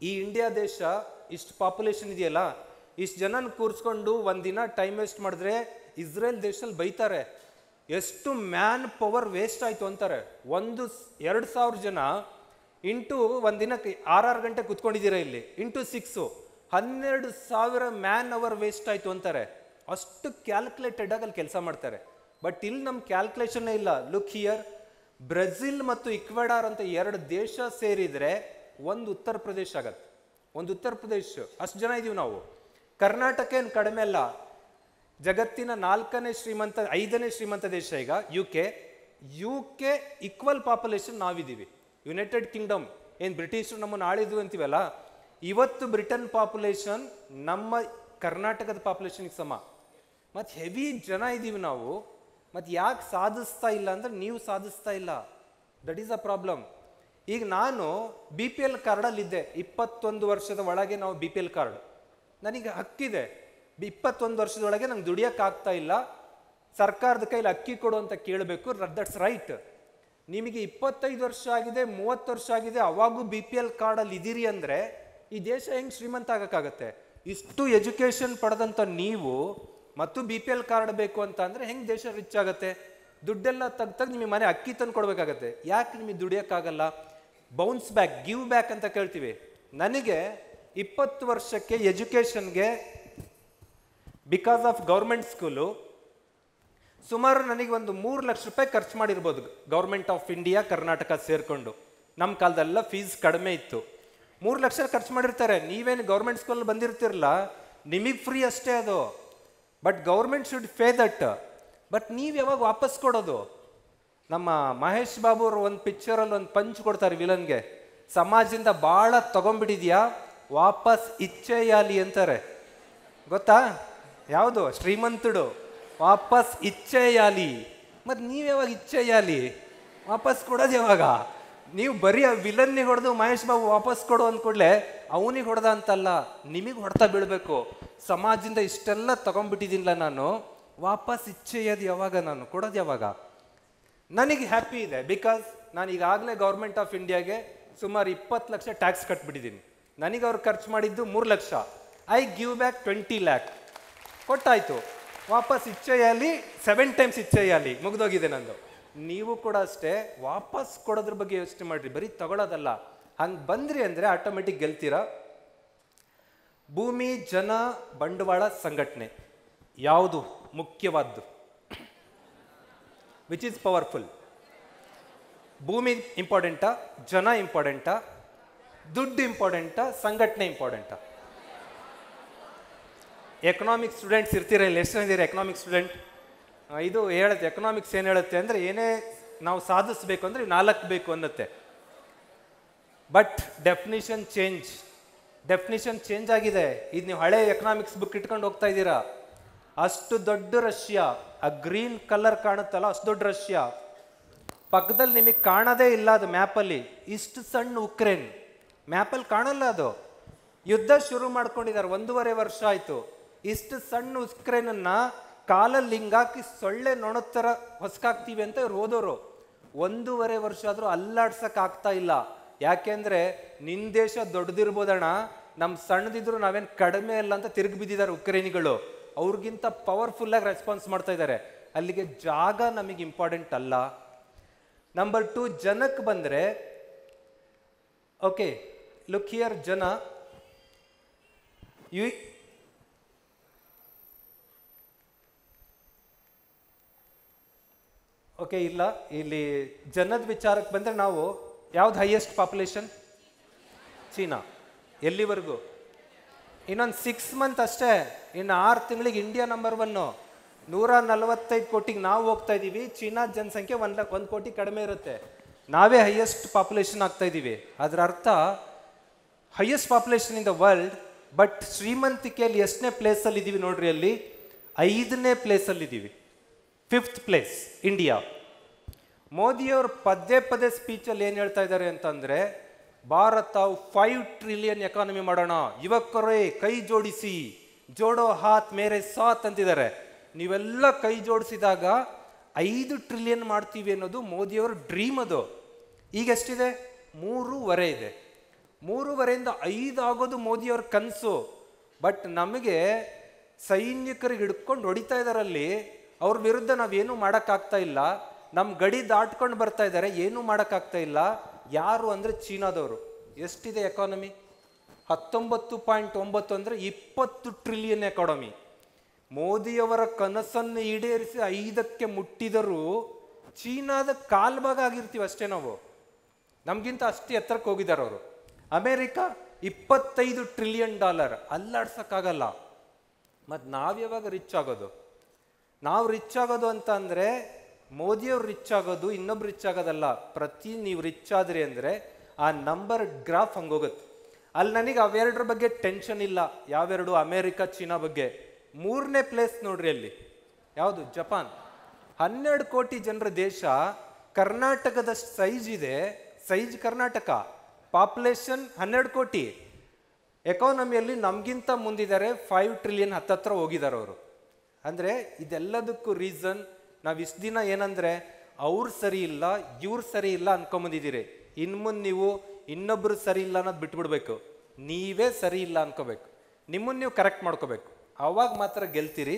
ಈ ಇಂಡಿಯಾ ದೇಶ ಇಷ್ಟು ಪಾಪ್ಯುಲೇಷನ್ ಇದೆಯಲ್ಲ, ಇಷ್ಟು ಜನನ ಕೂರಿಸ್ಕೊಂಡು ಒಂದಿನ ಟೈಮ್ ವೇಸ್ಟ್ ಮಾಡಿದ್ರೆ ಇಸ್ರೇಲ್ ದೇಶದಲ್ಲಿ ಬೈತಾರೆ, ಎಷ್ಟು ಮ್ಯಾನ್ ಪವರ್ ವೇಸ್ಟ್ ಆಯಿತು ಅಂತಾರೆ. 2,000 ಜನ ಇಂಟು ಒಂದಿನಕ್ಕೆ 6 ಗಂಟೆ ಕುತ್ಕೊಂಡಿದ್ದೀರಾ ಇಲ್ಲಿ, ಇಂಟು 6 12,000 ಮ್ಯಾನ್ ಅವರ್ ವೇಸ್ಟ್ ಆಯಿತು ಅಂತಾರೆ. ಅಷ್ಟು ಕ್ಯಾಲ್ಕುಲೇಟೆಡ್ ಆಗಿ ಅಲ್ಲಿ ಕೆಲಸ ಮಾಡ್ತಾರೆ. ಬಟ್ ಇಲ್ಲಿ ನಮ್ಮ ಕ್ಯಾಲ್ಕುಲೇಷನ್ನೇ ಇಲ್ಲ. ಲುಕ್ ಹಿಯರ್, ಬ್ರೆಜಿಲ್ ಮತ್ತು ಇಕ್ವೆಡಾರ್ ಅಂತ 2 ದೇಶ ಸೇರಿದರೆ ಒಂದು ಉತ್ತರ ಪ್ರದೇಶ ಆಗತ್ತೆ. ಒಂದು ಉತ್ತರ ಪ್ರದೇಶ ಅಷ್ಟು ಜನ ಇದೀವಿ ನಾವು. ಕರ್ನಾಟಕ ಏನು ಕಡಿಮೆ ಅಲ್ಲ, ಜಗತ್ತಿನ 4ನೇ ಶ್ರೀಮಂತ 5ನೇ ಶ್ರೀಮಂತ ದೇಶ ಈಗ ಯು ಕೆ ಈಕ್ವಲ್ ಪಾಪ್ಯುಲೇಷನ್ ನಾವಿದ್ದೀವಿ. ಯುನೈಟೆಡ್ ಕಿಂಗ್ಡಮ್ ಏನು ಬ್ರಿಟಿಷರು ನಮ್ಮನ್ನು ಆಳಿದ್ವು ಅಂತೀವಲ್ಲ, ಇವತ್ತು ಬ್ರಿಟನ್ ಪಾಪ್ಯುಲೇಷನ್ ನಮ್ಮ ಕರ್ನಾಟಕದ ಪಾಪ್ಯುಲೇಷನ್ಗೆ ಸಮ. ಮತ್ತು ಹೆವಿ ಜನ ಇದ್ದೀವಿ ನಾವು. ಮತ್ತು ಯಾಕೆ ಸಾಧಿಸ್ತಾ ಇಲ್ಲ ಅಂದರೆ ನೀವು ಸಾಧಿಸ್ತಾ ಇಲ್ಲ. That is a problem. ಈಗ ನಾನು BPL ಕಾರ್ಡಲ್ಲಿದ್ದೆ, 21 ವರ್ಷದ ಒಳಗೆ ನಾವು BPL ಕಾರ್ಡ್, ನನಗೆ ಹಕ್ಕಿದೆ. 21 ವರ್ಷದೊಳಗೆ ನಂಗೆ ದುಡಿಯೋಕ್ಕಾಗ್ತಾ ಇಲ್ಲ, ಸರ್ಕಾರದ ಕೈಲಿ ಅಕ್ಕಿ ಕೊಡು ಅಂತ ಕೇಳಬೇಕು. That's right. ನಿಮಗೆ 25 ವರ್ಷ ಆಗಿದೆ, 30 ವರ್ಷ ಆಗಿದೆ, ಅವಾಗೂ BPL ಕಾರ್ಡಲ್ಲಿ ಇದ್ದೀರಿ ಅಂದರೆ ಈ ದೇಶ ಹೆಂಗೆ ಶ್ರೀಮಂತ ಆಗೋಕ್ಕಾಗತ್ತೆ? ಇಷ್ಟು ಎಜುಕೇಷನ್ ಪಡೆದಂಥ ನೀವು ಮತ್ತು BPL ಕಾರ್ಡ್ ಬೇಕು ಅಂತ ಅಂದರೆ ಹೆಂಗೆ ದೇಶ ರಿಚ್ ಆಗುತ್ತೆ? ದುಡ್ಡೆಲ್ಲ ತೆಗ್ದು ನಿಮಗೆ ಮನೆ ಅಕ್ಕಿ ತಂದು ಕೊಡಬೇಕಾಗತ್ತೆ. ಯಾಕೆ ನಿಮಗೆ ದುಡಿಯೋಕ್ಕಾಗಲ್ಲ? ಬೌನ್ಸ್ ಬ್ಯಾಕ್, ಗಿವ್ ಬ್ಯಾಕ್ ಅಂತ ಕೇಳ್ತೀವಿ. ನನಗೆ 20 ವರ್ಷಕ್ಕೆ ಎಜುಕೇಷನ್ಗೆ ಬಿಕಾಸ್ ಆಫ್ ಗೌರ್ಮೆಂಟ್ ಸ್ಕೂಲು ಸುಮಾರು ನನಗೆ ಒಂದು 3 ಲಕ್ಷ ರೂಪಾಯಿ ಖರ್ಚು ಮಾಡಿರ್ಬೋದು. ಗೌರ್ಮೆಂಟ್ ಆಫ್ ಇಂಡಿಯಾ ಕರ್ನಾಟಕ ಸೇರಿಕೊಂಡು. ನಮ್ಮ ಕಾಲದೆಲ್ಲ ಫೀಸ್ ಕಡಿಮೆ ಇತ್ತು. 3 ಲಕ್ಷ ಖರ್ಚು ಮಾಡಿರ್ತಾರೆ. ನೀವೇನು ಗೌರ್ಮೆಂಟ್ ಸ್ಕೂಲಲ್ಲಿ ಬಂದಿರ್ತಿರಲ್ಲ, ನಿಮಗೆ ಫ್ರೀ ಅಷ್ಟೇ ಅದು. But government should pay that. But ನೀವು ಯಾವಾಗ ವಾಪಸ್ ಕೊಡೋದು? ನಮ್ಮ ಮಹೇಶ್ ಬಾಬು ಅವರು ಒಂದು ಪಿಕ್ಚರಲ್ಲಿ ಒಂದು ಪಂಚ್ ಕೊಡ್ತಾರೆ ವಿಲನ್ಗೆ, ಸಮಾಜದಿಂದ ಭಾಳ ತಗೊಂಡ್ಬಿಟ್ಟಿದ್ಯಾ, ವಾಪಸ್ ಇಚ್ಛೆಯಾಲಿ ಅಂತಾರೆ. ಗೊತ್ತಾ? ಯಾವುದು? ಶ್ರೀಮಂತಡು ವಾಪಸ್ ಇಚ್ಛೆಯಾಲಿ. ಮತ್ತು ನೀವು ಯಾವಾಗ ಇಚ್ಛೆಯಾಲಿ? ವಾಪಸ್ ಕೊಡೋದು ಯಾವಾಗ? ನೀವು ಬರೀ ಆ ವಿಲನ್ನಿಗೆ ಹೊಡೆದು ಮಹೇಶ್ ಬಾಬು ವಾಪಸ್ ಕೊಡು ಅಂದ್ಕೊಡ್ಲೆ ಅವನಿಗೆ ಹೊಡೆದ ಅಂತಲ್ಲ, ನಿಮಗೆ ಹೊಡ್ತಾ ಬೀಳಬೇಕು. ಸಮಾಜದಿಂದ ಇಷ್ಟೆಲ್ಲ ತಗೊಂಡ್ಬಿಟ್ಟಿದ್ದೀನಿಲ್ಲ ನಾನು, ವಾಪಸ್ ಇಚ್ಛೆಯೋದು ಯಾವಾಗ? ನಾನು ಕೊಡೋದು ಯಾವಾಗ? ನನಗೆ ಹ್ಯಾಪಿ ಇದೆ ಬಿಕಾಸ್ ನಾನು ಈಗಾಗಲೇ ಗೌರ್ಮೆಂಟ್ ಆಫ್ ಇಂಡಿಯಾಗೆ ಸುಮಾರು 20 ಲಕ್ಷ ಟ್ಯಾಕ್ಸ್ ಕಟ್ಬಿಟ್ಟಿದ್ದೀನಿ. ನನಗೆ ಅವ್ರು ಖರ್ಚು ಮಾಡಿದ್ದು 3 ಲಕ್ಷ. I give back 20 lakh. ಕೊಟ್ಟಾಯ್ತು. ವಾಪಸ್ ಇಚ್ಛೆಯಾಲಿ, 7 ಟೈಮ್ಸ್ ಇಚ್ಛೆಯಾಲಿ, ಮುಗ್ದೋಗಿದೆ ನಂದು. ನೀವು ಕೂಡ ಅಷ್ಟೇ, ವಾಪಸ್ ಕೊಡೋದ್ರ ಬಗ್ಗೆ ಯೋಚನೆ ಮಾಡಿರಿ, ಬರೀ ತಗೊಳ್ಳೋದಲ್ಲ. ಹಂಗೆ ಬಂದ್ರಿ ಅಂದರೆ ಆಟೋಮೆಟಿಕ್ ಗೆಲ್ತೀರಾ. ಭೂಮಿ, ಜನ, ಬಂಡವಾಳ, ಸಂಘಟನೆ ಯಾವುದು ಮುಖ್ಯವಾದ್ದು? Which is powerful? ಭೂಮಿ ಇಂಪಾರ್ಟೆಂಟಾ? ಜನ ಇಂಪಾರ್ಟೆಂಟಾ? ದುಡ್ಡು ಇಂಪಾರ್ಟೆಂಟಾ? ಸಂಘಟನೆ ಇಂಪಾರ್ಟೆಂಟಾ? ಎಕನಾಮಿಕ್ಸ್ ಸ್ಟೂಡೆಂಟ್ಸ್ ಇರ್ತೀರ ಇಲ್ಲಿ, ಎಷ್ಟು ಜನ ಇದ್ದೀರಾ ಎಕನಾಮಿಕ್ಸ್ ಸ್ಟೂಡೆಂಟ್? ಇದು ಹೇಳುತ್ತೆ, ಎಕನಾಮಿಕ್ಸ್ ಏನು ಹೇಳುತ್ತೆ ಅಂದರೆ, ಏನೇ ನಾವು ಸಾಧಿಸಬೇಕು ಅಂದರೆ 4 ಬೇಕು ಅನ್ನತ್ತೆ. ಬಟ್ ಡೆಫಿನಿಷನ್ ಚೇಂಜ್ ಆಗಿದೆ. ಇದು ನೀವು ಹಳೆ ಎಕನಾಮಿಕ್ಸ್ ಬುಕ್ ಇಟ್ಕೊಂಡು ಹೋಗ್ತಾ ಇದ್ದೀರಾ. ಅಷ್ಟು ದೊಡ್ಡ ರಷ್ಯಾ, ಆ ಗ್ರೀನ್ ಕಲರ್ ಕಾಣುತ್ತಲ್ಲ, ಅಷ್ಟು ದೊಡ್ಡ ರಷ್ಯಾ. ಪಕ್ಕದಲ್ಲಿ ನಿಮಗೆ ಕಾಣೋದೇ ಇಲ್ಲ ಅದು ಮ್ಯಾಪಲ್ಲಿ. ಇಷ್ಟು ಸಣ್ಣ ಉಕ್ರೇನ್, ಮ್ಯಾಪಲ್ಲಿ ಕಾಣಲ್ಲ ಅದು. ಯುದ್ಧ ಶುರು ಮಾಡ್ಕೊಂಡಿದ್ದಾರೆ, 1.5 ವರ್ಷ ಆಯಿತು. ಇಷ್ಟು ಸಣ್ಣ ಉಕ್ರೇನನ್ನು ಕಾಲಲ್ಲಿ ಹಿಂಗಾಕಿ ಸೊಳ್ಳೆ ನೊಣದ ಥರ ಹೊಸ್ಕಾಕ್ತೀವಿ ಅಂತ ಇವ್ರು ಹೋದವರು. 1.5 ವರ್ಷ ಆದರೂ ಅಲ್ಲಾಡ್ಸಕ್ಕೆ ಆಗ್ತಾ ಇಲ್ಲ. ಯಾಕೆಂದರೆ ನಿನ್ನ ದೇಶ ದೊಡ್ಡದಿರ್ಬೋದಣ್ಣ, ನಮ್ಮ ಸಣ್ಣದಿದ್ರು ನಾವೇನು ಕಡಿಮೆ ಇಲ್ಲ ಅಂತ ತಿರುಗಿ ಬಿದ್ದಿದ್ದಾರೆ ಉಕ್ರೇನಿಗಳು. ಅವ್ರಿಗಿಂತ ಪವರ್ಫುಲ್ಲಾಗಿ ರೆಸ್ಪಾನ್ಸ್ ಮಾಡ್ತಾ ಇದ್ದಾರೆ. ಅಲ್ಲಿಗೆ ಜಾಗ ನಮಗೆ ಇಂಪಾರ್ಟೆಂಟ್ ಅಲ್ಲ. ನಂಬರ್ 2, ಜನಕ್ಕೆ ಬಂದರೆ, ಓಕೆ ಲುಕ್ ಹಿಯರ್, ಜನ ಓಕೆ ಇಲ್ಲ, ಇಲ್ಲಿ ಜನದ ವಿಚಾರಕ್ಕೆ ಬಂದರೆ ನಾವು ಯಾವ್ದು ಹೈಯೆಸ್ಟ್ ಪಾಪ್ಯುಲೇಷನ್? ಚೀನಾ. ಎಲ್ಲಿವರೆಗೂ? ಇನ್ನೊಂದು 6 ಮಂತ್ ಅಷ್ಟೇ, ಇನ್ನು 6 ತಿಂಗಳಿಗೆ ಇಂಡಿಯಾ ನಂಬರ್ 1. 145 ಕೋಟಿಗೆ ನಾವು ಹೋಗ್ತಾ ಇದ್ದೀವಿ. ಚೀನಾ ಜನಸಂಖ್ಯೆ 1 ಕೋಟಿ ಕಡಿಮೆ ಇರುತ್ತೆ. ನಾವೇ ಹೈಯೆಸ್ಟ್ ಪಾಪ್ಯುಲೇಷನ್ ಆಗ್ತಾ ಇದ್ದೀವಿ. ಅದರ ಅರ್ಥ highest population in the world. But ಶ್ರೀಮಂತಿಕೆಯಲ್ಲಿ ಎಷ್ಟನೇ ಪ್ಲೇಸಲ್ಲಿ ಇದ್ದೀವಿ ನೋಡ್ರಿ? ಅಲ್ಲಿ 5ನೇ ಪ್ಲೇಸಲ್ಲಿ ಇದ್ದೀವಿ. 5th place India. ಮೋದಿಯವರು ಪದೇ ಸ್ಪೀಚಲ್ಲಿ ಏನು ಹೇಳ್ತಾ ಇದ್ದಾರೆ ಅಂತಂದರೆ, ಭಾರತ 5 ಟ್ರಿಲಿಯನ್ ಎಕಾನಮಿ ಮಾಡೋಣ, ಯುವಕರೇ ಕೈ ಜೋಡಿಸಿ, ಜೋಡೋ ಹಾತ್ ಮೇರೆ ಸಾತ್ ಅಂತಿದ್ದಾರೆ. ನೀವೆಲ್ಲ ಕೈ ಜೋಡಿಸಿದಾಗ 5 ಟ್ರಿಲಿಯನ್ ಮಾಡ್ತೀವಿ ಅನ್ನೋದು ಮೋದಿಯವರ ಡ್ರೀಮ್. ಅದು ಈಗ ಎಷ್ಟಿದೆ? 3.5 ಇದೆ. 3.5 ಆಗೋದು ಮೋದಿಯವ್ರ ಕನಸು. ಬಟ್ ನಮಗೆ ಸೈನಿಕರಿಗೆ ಹಿಡ್ಕೊಂಡು ಹೊಡಿತಾ ಇದಾರಲ್ಲಿ, ಅವ್ರ ವಿರುದ್ಧ ನಾವೇನು ಮಾಡೋಕ್ಕಾಗ್ತಾ ಇಲ್ಲ. ನಮ್ಮ ಗಡಿ ದಾಟ್ಕೊಂಡು ಬರ್ತಾ ಇದ್ದಾರೆ, ಏನೂ ಮಾಡೋಕ್ಕಾಗ್ತಾ ಇಲ್ಲ. ಯಾರು ಅಂದರೆ ಚೀನಾದವರು. ಎಷ್ಟಿದೆ ಎಕಾನಮಿ? 19.9 ಅಂದರೆ 20 ಟ್ರಿಲಿಯನ್ ಎಕಾನಮಿ. ಮೋದಿಯವರ ಕನಸನ್ನು ಈಡೇರಿಸಿ 5ಕ್ಕೆ ಮುಟ್ಟಿದರೂ ಚೀನಾದ ಕಾಲ್ಭಾಗ ಆಗಿರ್ತೀವಿ ಅಷ್ಟೇ ನಾವು. ನಮಗಿಂತ ಅಷ್ಟು ಎತ್ತರಕ್ಕೆ ಹೋಗಿದ್ದಾರೆ ಅವರು. ಅಮೇರಿಕಾ $25 ಟ್ರಿಲಿಯನ್, ಅಲ್ಲಾಡ್ಸೋಕ್ಕಾಗಲ್ಲ. ಮತ್ತು ನಾವು ಯಾವಾಗ ರಿಚ್ ಆಗೋದು? ನಾವು ರಿಚ್ ಆಗೋದು ಅಂತ ಅಂದರೆ ಮೋದಿಯವ್ರು ರಿಚ್ ಆಗೋದು, ಇನ್ನೊಬ್ರು ರಿಚ್ ಆಗೋದಲ್ಲ. ನೀವು ರಿಚ್ ಆದ್ರಿ ಅಂದರೆ ಆ ನಂಬರ್ ಗ್ರಾಫ್ ಹಂಗೋಗುತ್ತೆ. ಅಲ್ಲಿ ನನಗೆ ಅವೆರಡರ ಬಗ್ಗೆ ಟೆನ್ಷನ್ ಇಲ್ಲ. ಯಾವೆರಡು? ಅಮೇರಿಕಾ, ಚೀನಾ ಬಗ್ಗೆ. 3ನೇ ಪ್ಲೇಸ್ ನೋಡ್ರಿ ಅಲ್ಲಿ. ಯಾವುದು? ಜಪಾನ್. 12 ಕೋಟಿ ಜನರ ದೇಶ. ಕರ್ನಾಟಕದಷ್ಟು ಸೈಜ್ ಇದೆ. ಸೈಜ್ ಕರ್ನಾಟಕ. ಪಾಪ್ಯುಲೇಷನ್ 12 ಕೋಟಿ. ಎಕಾನಮಿಯಲ್ಲಿ ನಮಗಿಂತ ಮುಂದಿದ್ದಾರೆ. 5 ಟ್ರಿಲಿಯನ್ ಹತ್ತತ್ರ ಹೋಗಿದ್ದಾರೆ ಅವರು. ಅಂದರೆ ಇದೆಲ್ಲದಕ್ಕೂ ರೀಸನ್ ನಾವು ಇಷ್ಟು ದಿನ ಏನಂದರೆ ಅವ್ರು ಸರಿ ಇಲ್ಲ, ಇವ್ರು ಸರಿ ಇಲ್ಲ ಅನ್ಕೊಂಬಂದಿದ್ದೀರಿ. ಇನ್ನು ಮುಂದೆ ನೀವು ಇನ್ನೊಬ್ರು ಸರಿ ಇಲ್ಲ ಅನ್ನೋದು ಬಿಟ್ಬಿಡ್ಬೇಕು. ನೀವೇ ಸರಿ ಇಲ್ಲ ಅನ್ಕೋಬೇಕು. ನಿಮ್ಮನ್ನು ನೀವು ಕರೆಕ್ಟ್ ಮಾಡ್ಕೋಬೇಕು. ಆವಾಗ ಮಾತ್ರ ಗೆಲ್ತೀರಿ.